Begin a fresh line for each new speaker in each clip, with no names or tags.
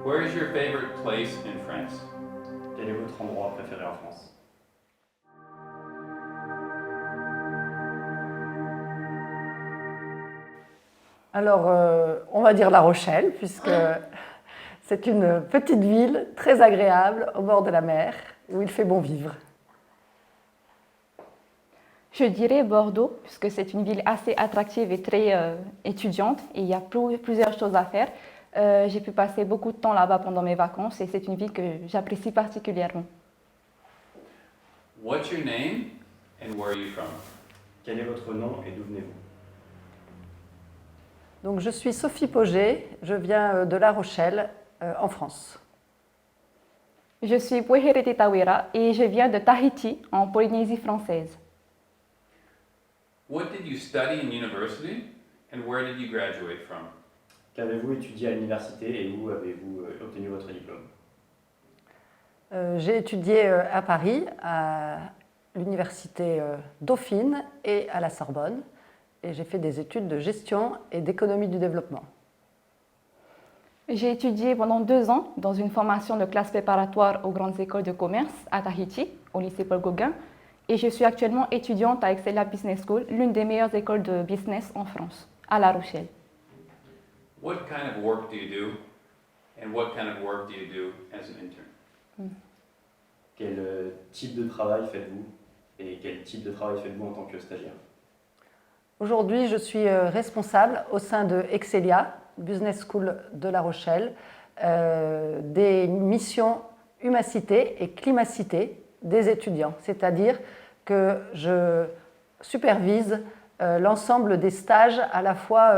Where is your favorite place in France?
Quel est votre endroit préféré en France?
Alors, on va dire La Rochelle, puisque c'est une petite ville très agréable au bord de la mer, où il fait bon vivre.
Je dirais Bordeaux, puisque c'est une ville assez attractive et très étudiante, et il y a plusieurs choses à faire. J'ai pu passer beaucoup de temps là-bas pendant mes vacances, et c'est une ville que j'apprécie particulièrement.
What's your name and where are you from?
Quel est votre nom et d'où venez-vous?
Donc, je suis Sophie Pauget, je viens de La Rochelle, en France.
Je suis Pueherete Tawera et je viens de Tahiti, en Polynésie française.
What did you study in university and where did you graduate from?
Qu'avez-vous étudié à l'université et où avez-vous obtenu votre diplôme?
J'ai étudié à Paris, à l'université Dauphine et à la Sorbonne. Et j'ai fait des études de gestion et d'économie du développement.
J'ai étudié pendant 2 ans dans une formation de classe préparatoire aux grandes écoles de commerce à Tahiti, au lycée Paul Gauguin. Et je suis actuellement étudiante à Excelia Business School, l'une des meilleures écoles de business en France, à La Rochelle.
What kind of work do you do and what kind of work do you do as an intern?
Quel type de travail faites-vous et quel type de travail faites-vous en tant que stagiaire?
Aujourd'hui, je suis responsable au sein de Excelia Business School de La Rochelle des missions humacité et climacité des étudiants. C'est-à-dire que je supervise l'ensemble des stages à la fois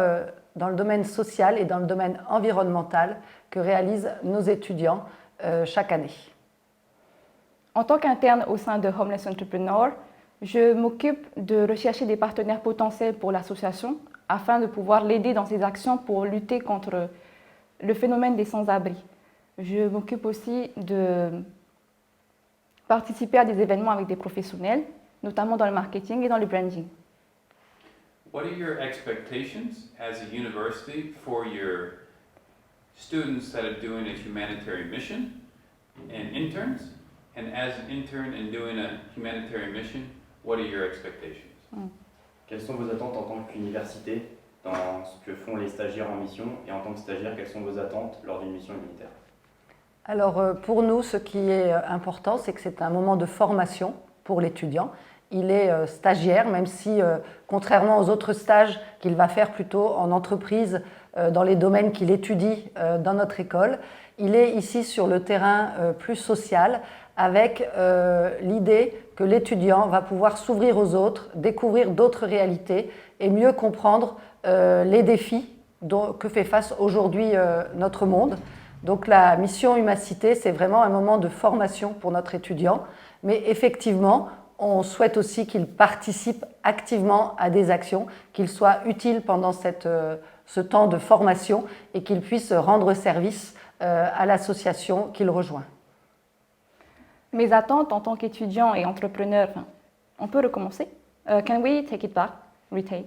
dans le domaine social et dans le domaine environnemental que réalisent nos étudiants chaque année.
En tant qu'interne au sein de Homeless Entrepreneur, je m'occupe de rechercher des partenaires potentiels pour l'association afin de pouvoir l'aider dans ses actions pour lutter contre le phénomène des sans-abri. Je m'occupe aussi de participer à des événements avec des professionnels, notamment dans le marketing et dans le branding.
What are your expectations as a university for your students that are doing a humanitarian mission and interns? And as an intern and doing a humanitarian mission, what are your expectations?
Quelles sont vos attentes en tant qu'université dans ce que font les stagiaires en mission et en tant que stagiaire, quelles sont vos attentes lors d'une mission humanitaire?
Alors pour nous, ce qui est important, c'est que c'est un moment de formation pour l'étudiant. Il est stagiaire, même si, contrairement aux autres stages qu'il va faire plutôt en entreprise, dans les domaines qu'il étudie dans notre école, il est ici sur le terrain plus social, avec l'idée que l'étudiant va pouvoir s'ouvrir aux autres, découvrir d'autres réalités et mieux comprendre les défis que fait face aujourd'hui notre monde. Donc la mission Humacité, c'est vraiment un moment de formation pour notre étudiant, mais effectivement, on souhaite aussi qu'il participe activement à des actions, qu'il soit utile pendant ce temps de formation et qu'il puisse rendre service à l'association qu'il rejoint.
Mes attentes en tant qu'étudiant et entrepreneur, on peut recommencer? Can we take it back? Retake?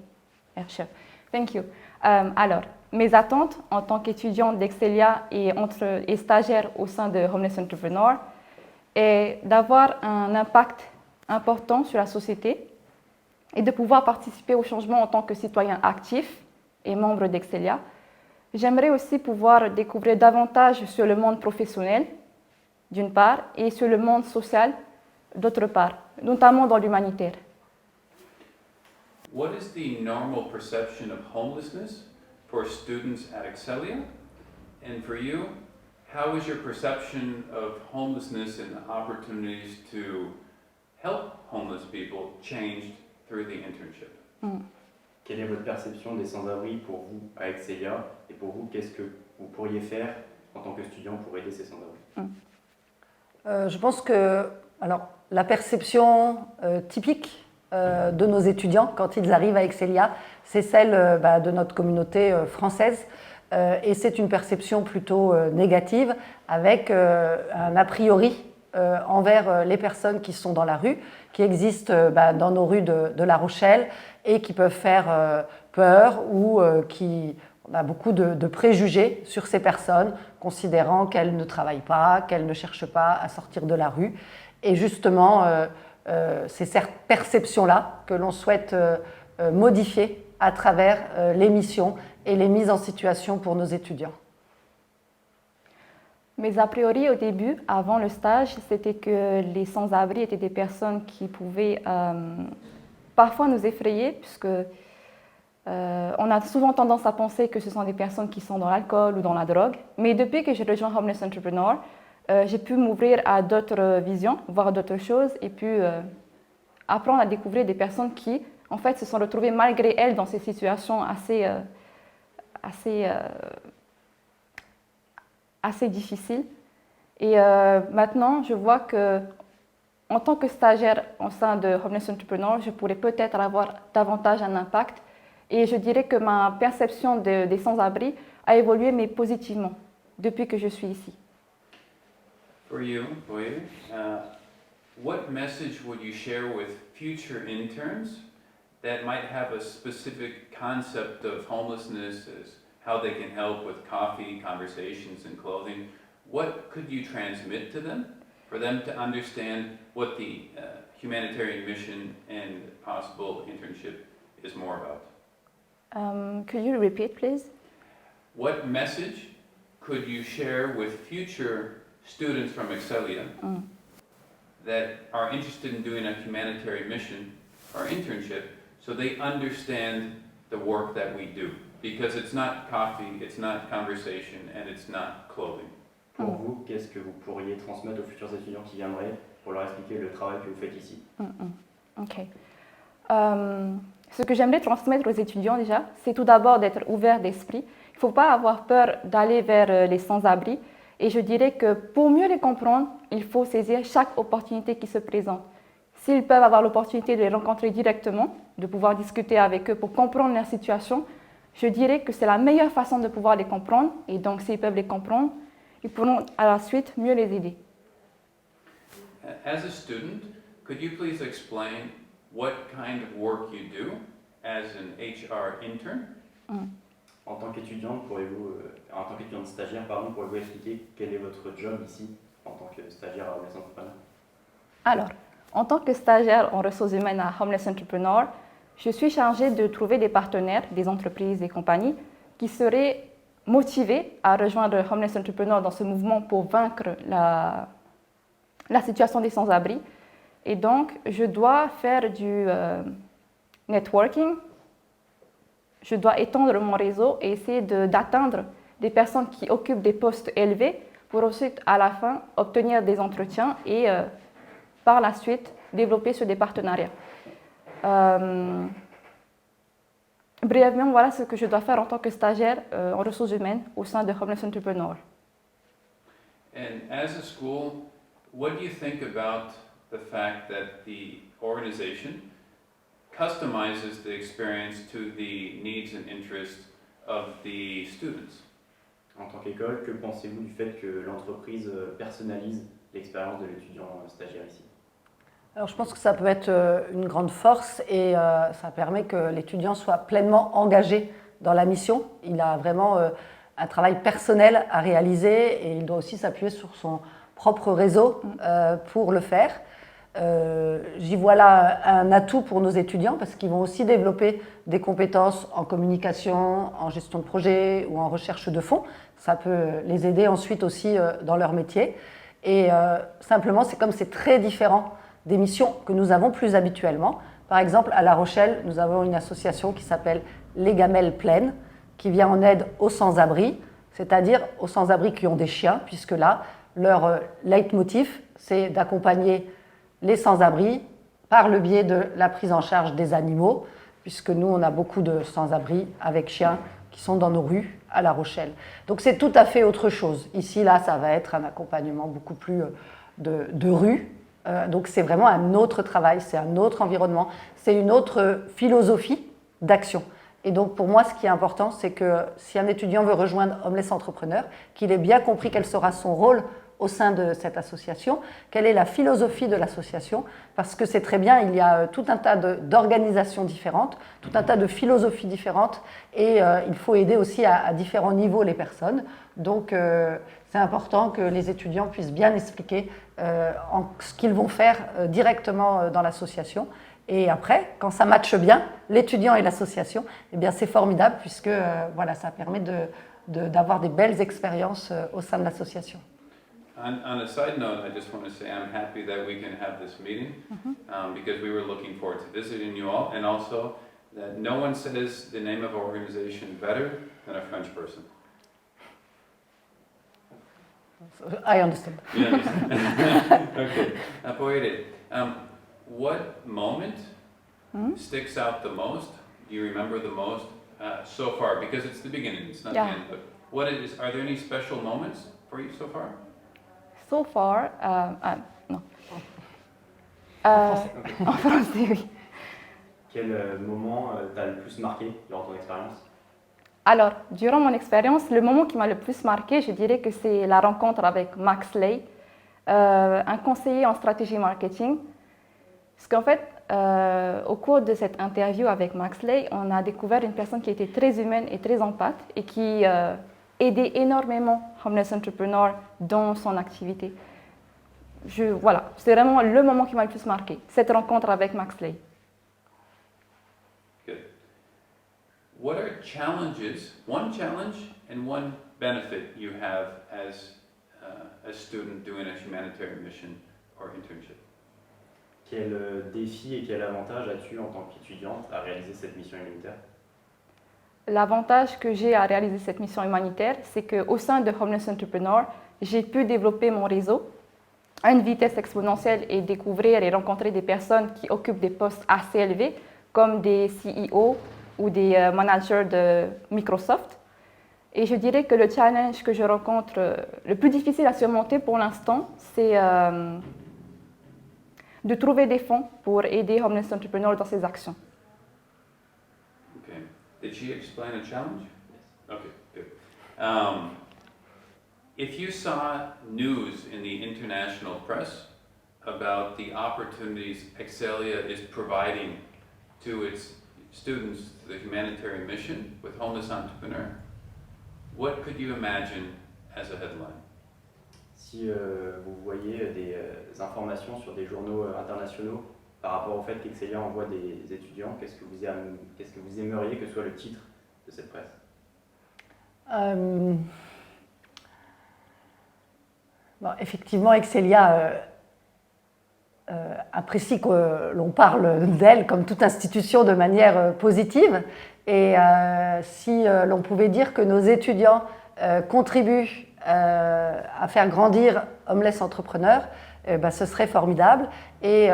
Yeah, sure. Thank you. Alors, mes attentes en tant qu'étudiante d'Excelia et stagiaire au sein de Homeless Entrepreneur est d'avoir un impact important sur la société et de pouvoir participer au changement en tant que citoyen actif et membre d'Excelia. J'aimerais aussi pouvoir découvrir davantage sur le monde professionnel, d'une part, et sur le monde social, d'autre part, notamment dans l'humanitaire.
What is the normal perception of homelessness for students at Excelia? And for you, how is your perception of homelessness and the opportunities to help homeless people changed through the internship?
Quelle est votre perception des sans-abri pour vous à Excelia et pour vous, qu'est-ce que vous pourriez faire en tant qu'étudiant pour aider ces sans-abri?
Je pense que la perception typique de nos étudiants quand ils arrivent à Excelia, c'est celle de notre communauté française et c'est une perception plutôt négative avec un a priori envers les personnes qui sont dans la rue, qui existent dans nos rues de La Rochelle et qui peuvent faire peur ou qui On a beaucoup de préjugés sur ces personnes, considérant qu'elles ne travaillent pas, qu'elles ne cherchent pas à sortir de la rue. Et justement, c'est cette perception-là que l'on souhaite modifier à travers les missions et les mises en situation pour nos étudiants.
Mais a priori, au début, avant le stage, c'était que les sans-abri étaient des personnes qui pouvaient parfois nous effrayer, puisque on a souvent tendance à penser que ce sont des personnes qui sont dans l'alcool ou dans la drogue. Mais depuis que j'ai rejoint Homeless Entrepreneur, j'ai pu m'ouvrir à d'autres visions, voir d'autres choses, et puis apprendre à découvrir des personnes qui, en fait, se sont retrouvées malgré elles dans ces situations assez difficiles. Et maintenant, je vois que en tant que stagiaire au sein de Homeless Entrepreneur, je pourrais peut-être avoir davantage un impact. Et je dirais que ma perception des sans-abri a évolué, mais positivement, depuis que je suis ici.
For you, Boye, what message would you share with future interns that might have a specific concept of homelessness as how they can help with coffee, conversations, and clothing? What could you transmit to them for them to understand what the humanitarian mission and possible internship is more about?
Could you repeat, please?
What message could you share with future students from Excelia that are interested in doing a humanitarian mission or internship so they understand the work that we do? Because it's not coffee, it's not conversation, and it's not clothing.
Pour vous, qu'est-ce que vous pourriez transmettre aux futurs étudiants qui viendraient pour leur expliquer le travail que vous faites ici?
Ok. Ce que j'aimerais transmettre aux étudiants déjà, c'est tout d'abord d'être ouvert d'esprit. Il ne faut pas avoir peur d'aller vers les sans-abri. Et je dirais que pour mieux les comprendre, il faut saisir chaque opportunité qui se présente. S'ils peuvent avoir l'opportunité de les rencontrer directement, de pouvoir discuter avec eux pour comprendre leur situation, je dirais que c'est la meilleure façon de pouvoir les comprendre. Et donc, s'ils peuvent les comprendre, ils pourront à la suite mieux les aider.
As a student, could you please explain what kind of work you do as an HR intern?
En tant qu'étudiante, en tant qu'étudiante stagiaire, pourriez-vous expliquer quel est votre job ici en tant que stagiaire à Homeless Entrepreneur?
Alors, en tant que stagiaire en ressources humaines à Homeless Entrepreneur, je suis chargée de trouver des partenaires, des entreprises, des compagnies qui seraient motivés à rejoindre Homeless Entrepreneur dans ce mouvement pour vaincre la situation des sans-abri. Et donc, je dois faire du networking, je dois étendre mon réseau et essayer d'atteindre des personnes qui occupent des postes élevés pour ensuite, à la fin, obtenir des entretiens et par la suite, développer sur des partenariats. Brièvement, voilà ce que je dois faire en tant que stagiaire en ressources humaines au sein de Homeless Entrepreneur.
And as a school, what do you think about the fact that the organization customizes the experience to the needs and interests of the students?
En tant qu'école, que pensez-vous du fait que l'entreprise personnalise l'expérience de l'étudiant stagiaire ici?
Alors, je pense que ça peut être une grande force et ça permet que l'étudiant soit pleinement engagé dans la mission. Il a vraiment un travail personnel à réaliser et il doit aussi s'appuyer sur son propre réseau pour le faire. J'y vois là un atout pour nos étudiants parce qu'ils vont aussi développer des compétences en communication, en gestion de projet ou en recherche de fonds. Ça peut les aider ensuite aussi dans leur métier. Et simplement, c'est comme c'est très différent des missions que nous avons plus habituellement. Par exemple, à La Rochelle, nous avons une association qui s'appelle Les Gamelles Pleines, qui vient en aide aux sans-abri, c'est-à-dire aux sans-abri qui ont des chiens, puisque là, leur leitmotiv, c'est d'accompagner les sans-abri par le biais de la prise en charge des animaux, puisque nous, on a beaucoup de sans-abri avec chiens qui sont dans nos rues à La Rochelle. Donc c'est tout à fait autre chose. Ici, là, ça va être un accompagnement beaucoup plus de rue. Donc c'est vraiment un autre travail, c'est un autre environnement, c'est une autre philosophie d'action. Et donc pour moi, ce qui est important, c'est que si un étudiant veut rejoindre Homeless Entrepreneur, qu'il ait bien compris quel sera son rôle au sein de cette association, quelle est la philosophie de l'association, parce que c'est très bien, il y a tout un tas d'organisations différentes, tout un tas de philosophies différentes, et il faut aider aussi à différents niveaux les personnes. Donc c'est important que les étudiants puissent bien expliquer ce qu'ils vont faire directement dans l'association. Et après, quand ça matche bien, l'étudiant et l'association, eh bien c'est formidable puisque voilà, ça permet d'avoir des belles expériences au sein de l'association.
On a side note, I just want to say I'm happy that we can have this meeting because we were looking forward to visiting you all, and also that no one says the name of our organization better than a French person.
I understand.
You understand? Okay. Apoyede, what moment sticks out the most? Do you remember the most so far? Because it's the beginning, it's not the end. But are there any special moments for you so far?
So far, non. En français, oui.
Quel moment t'a le plus marqué durant ton expérience?
Alors, durant mon expérience, le moment qui m'a le plus marqué, je dirais que c'est la rencontre avec Max Ley, un conseiller en stratégie marketing. Parce qu'en fait, au cours de cette interview avec Max Ley, on a découvert une personne qui était très humaine et très empathique et qui aidait énormément Homeless Entrepreneur dans son activité. Voilà, c'est vraiment le moment qui m'a le plus marqué, cette rencontre avec Max Ley.
Good. What are one challenge and one benefit you have as a student doing a humanitarian mission or internship?
Quel défi et quel avantage as-tu en tant qu'étudiante à réaliser cette mission humanitaire?
L'avantage que j'ai à réaliser cette mission humanitaire, c'est qu'au sein de Homeless Entrepreneur, j'ai pu développer mon réseau à une vitesse exponentielle et découvrir et rencontrer des personnes qui occupent des postes assez élevés, comme des CEO ou des managers de Microsoft. Et je dirais que le challenge que je rencontre, le plus difficile à surmonter pour l'instant, c'est de trouver des fonds pour aider Homeless Entrepreneur dans ses actions.
Okay. Did she explain a challenge? Okay, good. If you saw news in the international press about the opportunities Excelia is providing to its students, the humanitarian mission with Homeless Entrepreneur, what could you imagine as a headline?
Si vous voyez des informations sur des journaux internationaux par rapport au fait qu'Excelia envoie des étudiants, qu'est-ce que vous aimeriez que soit le titre de cette presse?
Bon, effectivement, Excelia apprécie que l'on parle d'elle comme toute institution de manière positive. Et si l'on pouvait dire que nos étudiants contribuent à faire grandir Homeless Entrepreneur, ce serait formidable. Et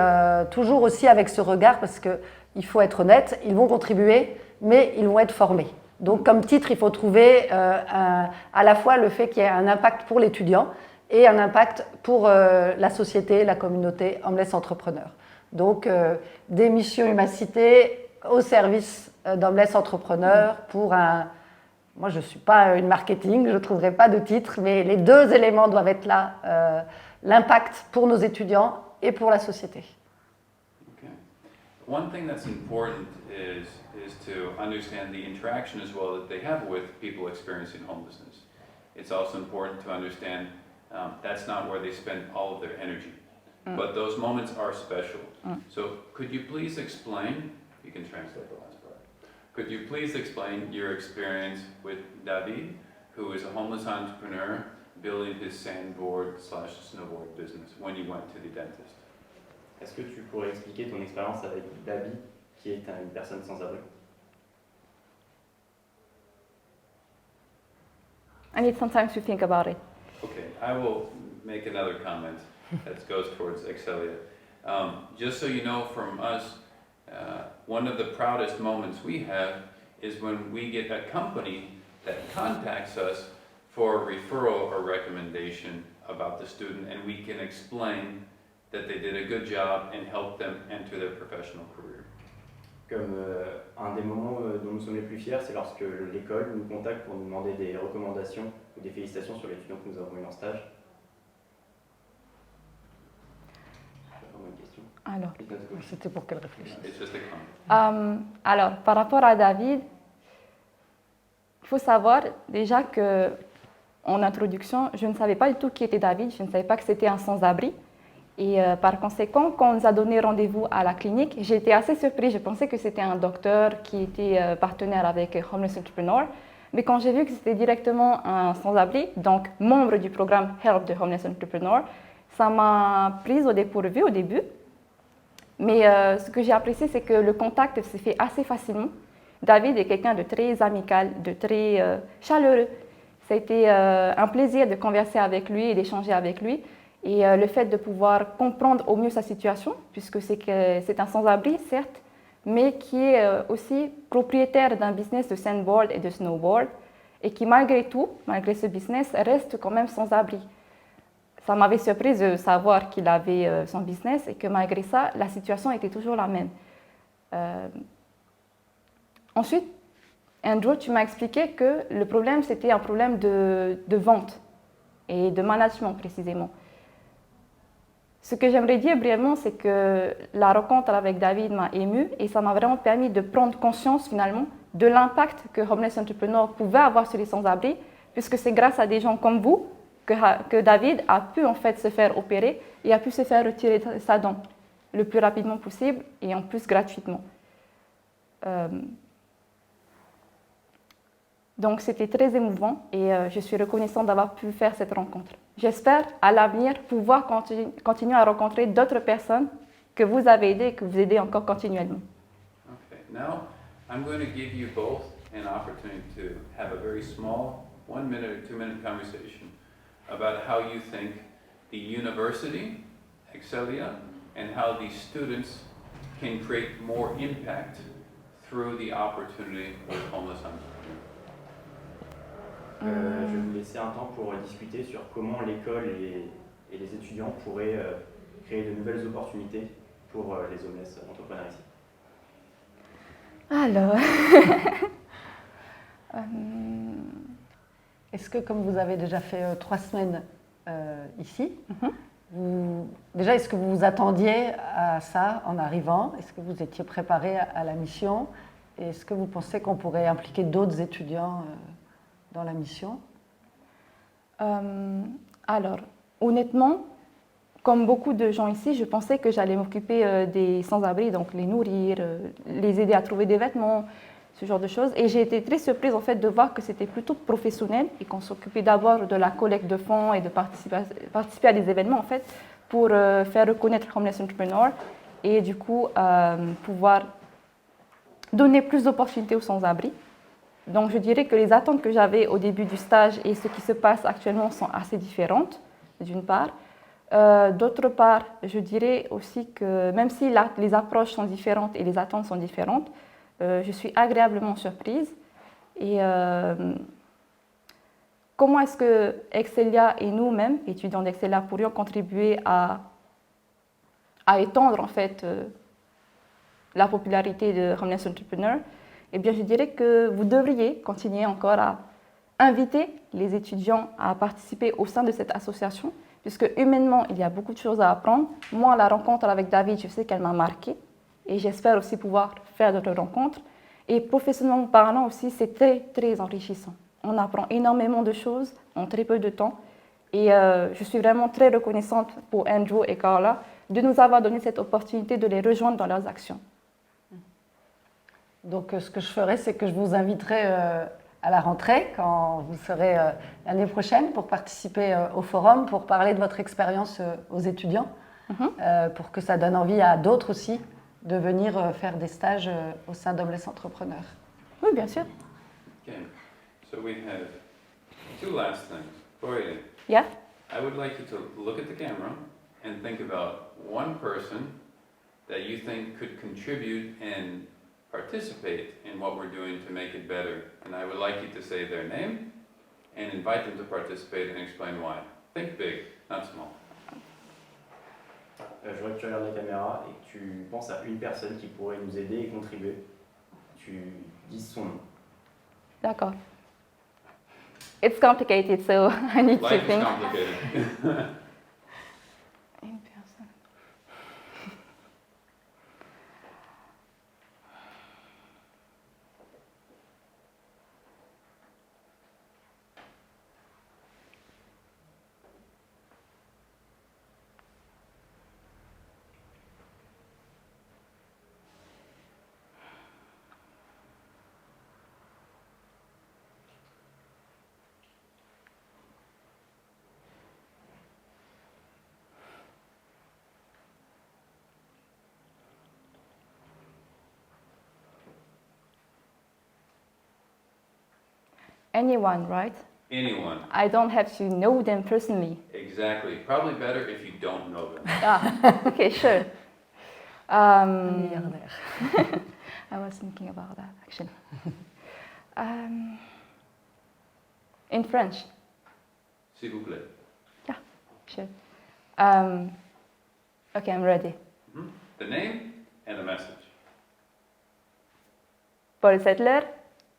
toujours aussi avec ce regard, parce qu'il faut être honnête, ils vont contribuer, mais ils vont être formés. Donc comme titre, il faut trouver à la fois le fait qu'il y ait un impact pour l'étudiant et un impact pour la société, la communauté Homeless Entrepreneur. Donc des missions humanité au service d'Homeless Entrepreneur pour un... Moi, je ne suis pas une marketing, je ne trouverai pas de titre, mais les deux éléments doivent être là, l'impact pour nos étudiants et pour la société.
Okay. One thing that's important is to understand the interaction as well that they have with people experiencing homelessness. It's also important to understand that's not where they spend all of their energy. But those moments are special. So could you please explain, you can translate the last part, could you please explain your experience with David, who is a homeless entrepreneur building his sandboard/snowboard business when you went to the dentist?
Est-ce que tu pourrais expliquer ton expérience avec David, qui est une personne sans abri?
I need some time to think about it.
Okay, I will make another comment that goes towards Excelia. Just so you know from us, one of the proudest moments we have is when we get a company that contacts us for a referral or recommendation about the student, and we can explain that they did a good job and help them enter their professional career.
Comme un des moments dont nous sommes les plus fiers, c'est lorsque l'école nous contacte pour nous demander des recommandations ou des félicitations sur l'étudiant que nous avons eu en stage.
Alors,
C'était pour qu'elle réfléchisse.
It's just a comment.
alors, par rapport à David, il faut savoir déjà que, en introduction, je ne savais pas du tout qui était David, je ne savais pas que c'était un sans-abri. Et par conséquent, quand on nous a donné rendez-vous à la clinique, j'ai été assez surprise. Je pensais que c'était un docteur qui était partenaire avec Homeless Entrepreneur. Mais quand j'ai vu que c'était directement un sans-abri, donc membre du programme Help de Homeless Entrepreneur, ça m'a prise au dépourvu au début. Mais ce que j'ai apprécié, c'est que le contact s'est fait assez facilement. David est quelqu'un de très amical, de très chaleureux. Ça a été un plaisir de converser avec lui et d'échanger avec lui. Et le fait de pouvoir comprendre au mieux sa situation, puisque c'est un sans-abri, certes, mais qui est aussi propriétaire d'un business de sandboard et de snowboard, et qui malgré tout, malgré ce business, reste quand même sans abri. Ça m'avait surprise de savoir qu'il avait son business et que malgré ça, la situation était toujours la même. Ensuite, Andrew, tu m'as expliqué que le problème, c'était un problème de vente et de management précisément. Ce que j'aimerais dire brièvement, c'est que la rencontre avec David m'a émue et ça m'a vraiment permis de prendre conscience finalement de l'impact que Homeless Entrepreneur pouvait avoir sur les sans-abri, puisque c'est grâce à des gens comme vous que David a pu en fait se faire opérer et a pu se faire retirer sa dent le plus rapidement possible et en plus gratuitement. Donc c'était très émouvant et je suis reconnaissante d'avoir pu faire cette rencontre. J'espère à l'avenir pouvoir continuer à rencontrer d'autres personnes que vous avez aidées et que vous aidez encore continuellement.
Okay, now I'm going to give you both an opportunity to have a very small 1 minute or 2 minute conversation about how you think the university, Excelia, and how the students can create more impact through the opportunity with Homeless Entrepreneurs.
Je vais vous laisser un temps pour discuter sur comment l'école et les étudiants pourraient créer de nouvelles opportunités pour les homeless entrepreneurs ici.
Alors,
Est-ce que, comme vous avez déjà fait 3 semaines ici, déjà, est-ce que vous vous attendiez à ça en arrivant? Est-ce que vous étiez préparé à la mission? Et est-ce que vous pensez qu'on pourrait impliquer d'autres étudiants dans la mission?
Alors, honnêtement, comme beaucoup de gens ici, je pensais que j'allais m'occuper des sans-abri, donc les nourrir, les aider à trouver des vêtements, ce genre de choses. Et j'ai été très surprise en fait de voir que c'était plutôt professionnel et qu'on s'occupait d'abord de la collecte de fonds et de participer à des événements en fait pour faire reconnaître Homeless Entrepreneur et du coup pouvoir donner plus d'opportunités aux sans-abri. Donc je dirais que les attentes que j'avais au début du stage et ce qui se passe actuellement sont assez différentes, d'une part. D'autre part, je dirais aussi que même si les approches sont différentes et les attentes sont différentes, je suis agréablement surprise. Et comment est-ce que Excelia et nous-mêmes, étudiants d'Excelia, pourrions contribuer à étendre en fait la popularité de Homeless Entrepreneur? Eh bien, je dirais que vous devriez continuer encore à inviter les étudiants à participer au sein de cette association, puisque humainement, il y a beaucoup de choses à apprendre. Moi, la rencontre avec David, je sais qu'elle m'a marquée et j'espère aussi pouvoir faire d'autres rencontres. Et professionnellement parlant aussi, c'est très, très enrichissant. On apprend énormément de choses en très peu de temps et je suis vraiment très reconnaissante pour Andrew et Carla de nous avoir donné cette opportunité de les rejoindre dans leurs actions.
Donc, ce que je ferai, c'est que je vous inviterai à la rentrée, quand vous serez l'année prochaine, pour participer au forum, pour parler de votre expérience aux étudiants, pour que ça donne envie à d'autres aussi de venir faire des stages au sein d'Homeless Entrepreneur.
Oui, bien sûr.
Okay, so we have 2 last things. Boye,
Yeah?
I would like you to look at the camera and think about one person that you think could contribute and participate in what we're doing to make it better. And I would like you to say their name and invite them to participate and explain why. Think big, not small.
Je voudrais que tu regardes la caméra et que tu penses à une personne qui pourrait nous aider et contribuer. Tu dis son nom.
D'accord. It's complicated, so I need to
Life is
think.
complicated.
Une personne. Anyone, right?
Anyone.
I don't have to know them personally.
Exactly. Probably better if you don't know them.
Ah, okay, sure.
Milliardaire.
I was thinking about that actually. In French,
S'il vous plaît.
sure. Okay, I'm ready.
Mhm. The name and the message.
Paul Settler,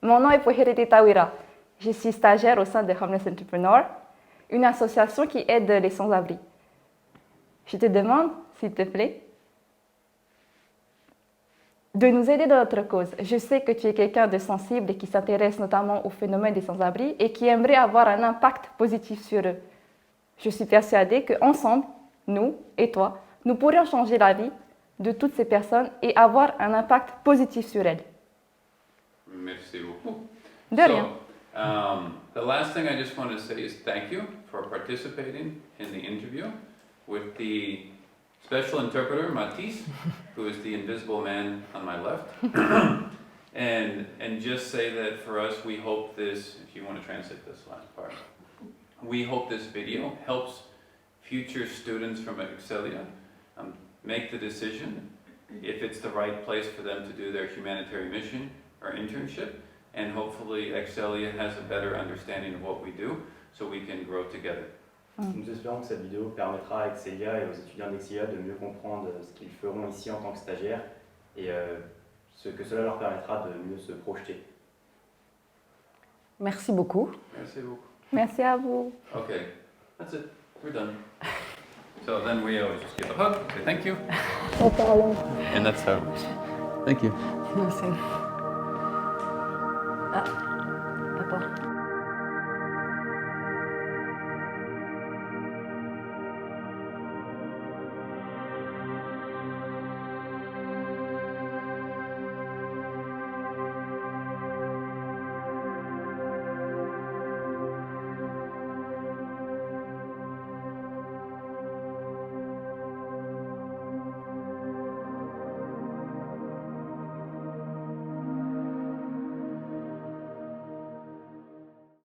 mon nom est Pohiriti Tawira. Je suis stagiaire au sein de Homeless Entrepreneur, une association qui aide les sans-abri. Je te demande, s'il te plaît, de nous aider dans notre cause. Je sais que tu es quelqu'un de sensible et qui s'intéresse notamment au phénomène des sans-abri et qui aimerait avoir un impact positif sur eux. Je suis persuadée qu'ensemble, nous et toi, nous pourrions changer la vie de toutes ces personnes et avoir un impact positif sur elles.
Merci beaucoup.
De rien.
The last thing I just want to say is thank you for participating in the interview with the special interpreter, Matisse, who is the invisible man on my left. and just say that for us, we hope this, if you want to translate this last part, we hope this video helps future students from Excelia make the decision if it's the right place for them to do their humanitarian mission or internship. And hopefully Excelia has a better understanding of what we do so we can grow together.
Nous espérons que cette vidéo permettra à Excelia et aux étudiants d'Excelia de mieux comprendre ce qu'ils feront ici en tant que stagiaires et ce que cela leur permettra de mieux se projeter.
Merci beaucoup.
Merci beaucoup.
Merci à vous.
Okay, that's it. We're done. So then we always just give a hug, say thank you.
No problem.
And that's how. Thank you.
Merci. Ah.